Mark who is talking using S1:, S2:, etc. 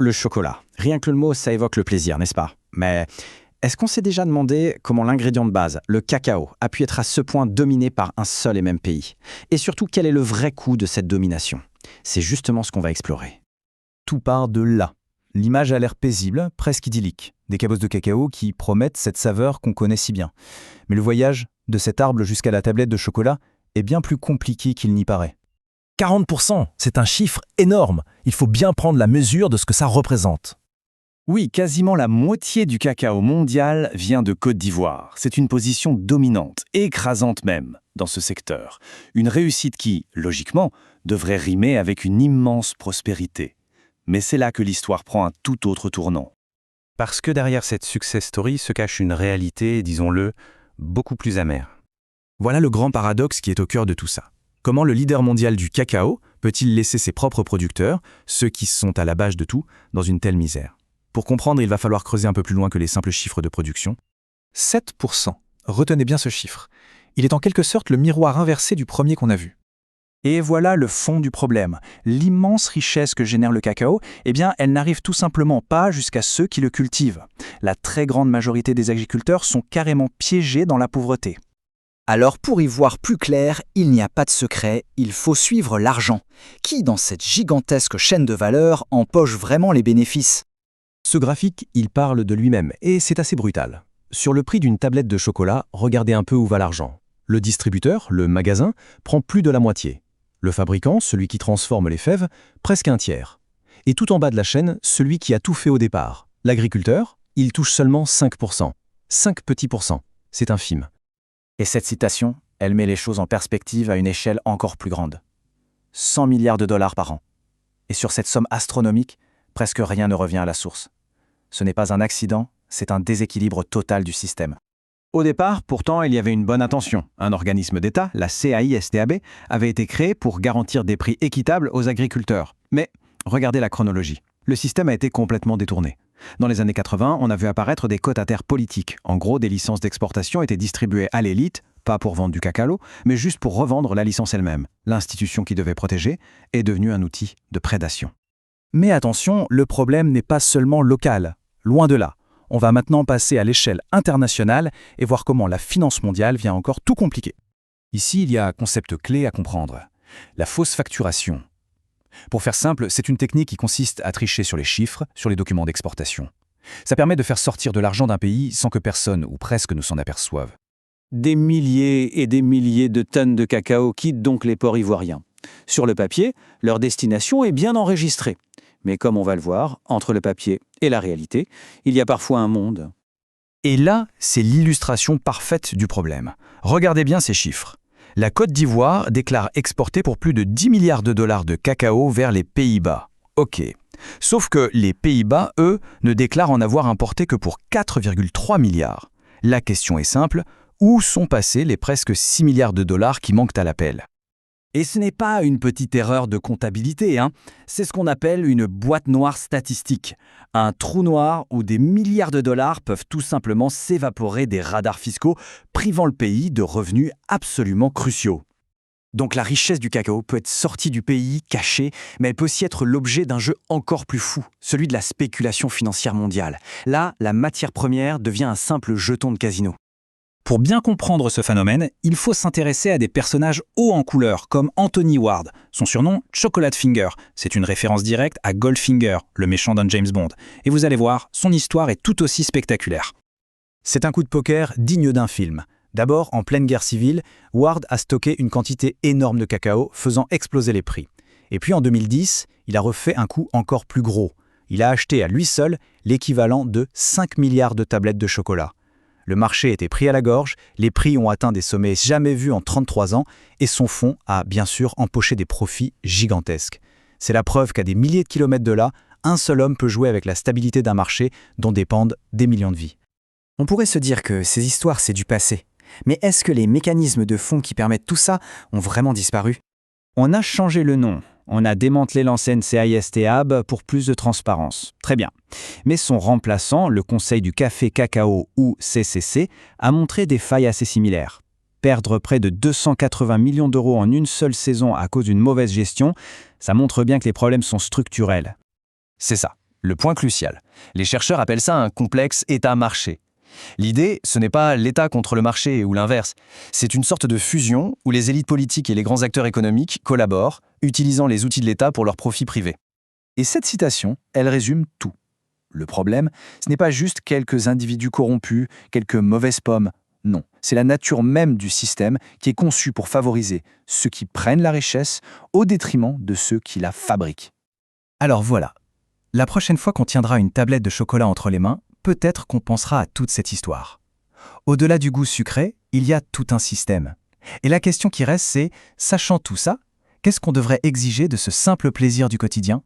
S1: Le chocolat. Rien que le mot, ça évoque le plaisir, n'est-ce pas? Mais est-ce qu'on s'est déjà demandé comment l'ingrédient de base, le cacao, a pu être à ce point dominé par un seul et même pays? Et surtout, quel est le vrai coût de cette domination? C'est justement ce qu'on va explorer.
S2: Tout part de là. L'image a l'air paisible, presque idyllique. Des cabosses de cacao qui promettent cette saveur qu'on connaît si bien. Mais le voyage, de cet arbre jusqu'à la tablette de chocolat, est bien plus compliqué qu'il n'y paraît.
S3: 40%, c'est un chiffre énorme. Il faut bien prendre la mesure de ce que ça représente.
S4: Oui, quasiment la moitié du cacao mondial vient de Côte d'Ivoire. C'est une position dominante, écrasante même, dans ce secteur. Une réussite qui, logiquement, devrait rimer avec une immense prospérité. Mais c'est là que l'histoire prend un tout autre tournant.
S5: Parce que derrière cette success story se cache une réalité, disons-le, beaucoup plus amère.
S3: Voilà le grand paradoxe qui est au cœur de tout ça. Comment le leader mondial du cacao peut-il laisser ses propres producteurs, ceux qui sont à la base de tout, dans une telle misère? Pour comprendre, il va falloir creuser un peu plus loin que les simples chiffres de production.
S6: 7%. Retenez bien ce chiffre. Il est en quelque sorte le miroir inversé du premier qu'on a vu.
S2: Et voilà le fond du problème. L'immense richesse que génère le cacao, elle n'arrive tout simplement pas jusqu'à ceux qui le cultivent. La très grande majorité des agriculteurs sont carrément piégés dans la pauvreté.
S7: Alors pour y voir plus clair, il n'y a pas de secret, il faut suivre l'argent. Qui dans cette gigantesque chaîne de valeur empoche vraiment les bénéfices?
S3: Ce graphique, il parle de lui-même, et c'est assez brutal. Sur le prix d'une tablette de chocolat, regardez un peu où va l'argent. Le distributeur, le magasin, prend plus de la moitié. Le fabricant, celui qui transforme les fèves, presque un tiers. Et tout en bas de la chaîne, celui qui a tout fait au départ. L'agriculteur, il touche seulement 5%. 5 petits pourcents. C'est infime.
S2: Et cette citation, elle met les choses en perspective à une échelle encore plus grande. 100 milliards de dollars par an. Et sur cette somme astronomique, presque rien ne revient à la source. Ce n'est pas un accident, c'est un déséquilibre total du système.
S1: Au départ, pourtant, il y avait une bonne intention. Un organisme d'État, la CAISTAB, avait été créé pour garantir des prix équitables aux agriculteurs. Mais regardez la chronologie. Le système a été complètement détourné. Dans les années 80, on a vu apparaître des quotataires politiques. En gros, des licences d'exportation étaient distribuées à l'élite, pas pour vendre du cacao, mais juste pour revendre la licence elle-même. L'institution qui devait protéger est devenue un outil de prédation.
S2: Mais attention, le problème n'est pas seulement local. Loin de là. On va maintenant passer à l'échelle internationale et voir comment la finance mondiale vient encore tout compliquer.
S4: Ici, il y a un concept clé à comprendre. La fausse facturation. Pour faire simple, c'est une technique qui consiste à tricher sur les chiffres, sur les documents d'exportation. Ça permet de faire sortir de l'argent d'un pays sans que personne ou presque ne s'en aperçoive.
S8: Des milliers et des milliers de tonnes de cacao quittent donc les ports ivoiriens. Sur le papier, leur destination est bien enregistrée. Mais comme on va le voir, entre le papier et la réalité, il y a parfois un monde.
S2: Et là, c'est l'illustration parfaite du problème. Regardez bien ces chiffres. La Côte d'Ivoire déclare exporter pour plus de 10 milliards de dollars de cacao vers les Pays-Bas. Ok. Sauf que les Pays-Bas, eux, ne déclarent en avoir importé que pour 4,3 milliards. La question est simple, où sont passés les presque 6 milliards de dollars qui manquent à l'appel ?
S8: Et ce n'est pas une petite erreur de comptabilité, c'est ce qu'on appelle une boîte noire statistique. Un trou noir où des milliards de dollars peuvent tout simplement s'évaporer des radars fiscaux, privant le pays de revenus absolument cruciaux. Donc la richesse du cacao peut être sortie du pays, cachée, mais elle peut aussi être l'objet d'un jeu encore plus fou, celui de la spéculation financière mondiale. Là, la matière première devient un simple jeton de casino.
S9: Pour bien comprendre ce phénomène, il faut s'intéresser à des personnages hauts en couleur, comme Anthony Ward. Son surnom, Chocolate Finger. C'est une référence directe à Goldfinger, le méchant d'un James Bond. Et vous allez voir, son histoire est tout aussi spectaculaire.
S2: C'est un coup de poker digne d'un film. D'abord, en pleine guerre civile, Ward a stocké une quantité énorme de cacao, faisant exploser les prix. Et puis en 2010, il a refait un coup encore plus gros. Il a acheté à lui seul l'équivalent de 5 milliards de tablettes de chocolat. Le marché était pris à la gorge, les prix ont atteint des sommets jamais vus en 33 ans et son fonds a bien sûr empoché des profits gigantesques. C'est la preuve qu'à des milliers de kilomètres de là, un seul homme peut jouer avec la stabilité d'un marché dont dépendent des millions de vies.
S7: On pourrait se dire que ces histoires, c'est du passé. Mais est-ce que les mécanismes de fond qui permettent tout ça ont vraiment disparu?
S8: On a changé le nom. On a démantelé l'ancienne CAISTAB pour plus de transparence. Très bien. Mais son remplaçant, le Conseil du café cacao ou CCC, a montré des failles assez similaires. Perdre près de 280 millions d'euros en une seule saison à cause d'une mauvaise gestion, ça montre bien que les problèmes sont structurels.
S4: C'est ça. Le point crucial. Les chercheurs appellent ça un complexe État-marché. L'idée, ce n'est pas l'État contre le marché ou l'inverse. C'est une sorte de fusion où les élites politiques et les grands acteurs économiques collaborent, utilisant les outils de l'État pour leur profit privé.
S7: Et cette citation, elle résume tout. Le problème, ce n'est pas juste quelques individus corrompus, quelques mauvaises pommes. Non, c'est la nature même du système qui est conçu pour favoriser ceux qui prennent la richesse au détriment de ceux qui la fabriquent.
S2: Alors voilà, la prochaine fois qu'on tiendra une tablette de chocolat entre les mains, peut-être qu'on pensera à toute cette histoire. Au-delà du goût sucré, il y a tout un système. Et la question qui reste, c'est, sachant tout ça, qu'est-ce qu'on devrait exiger de ce simple plaisir du quotidien ?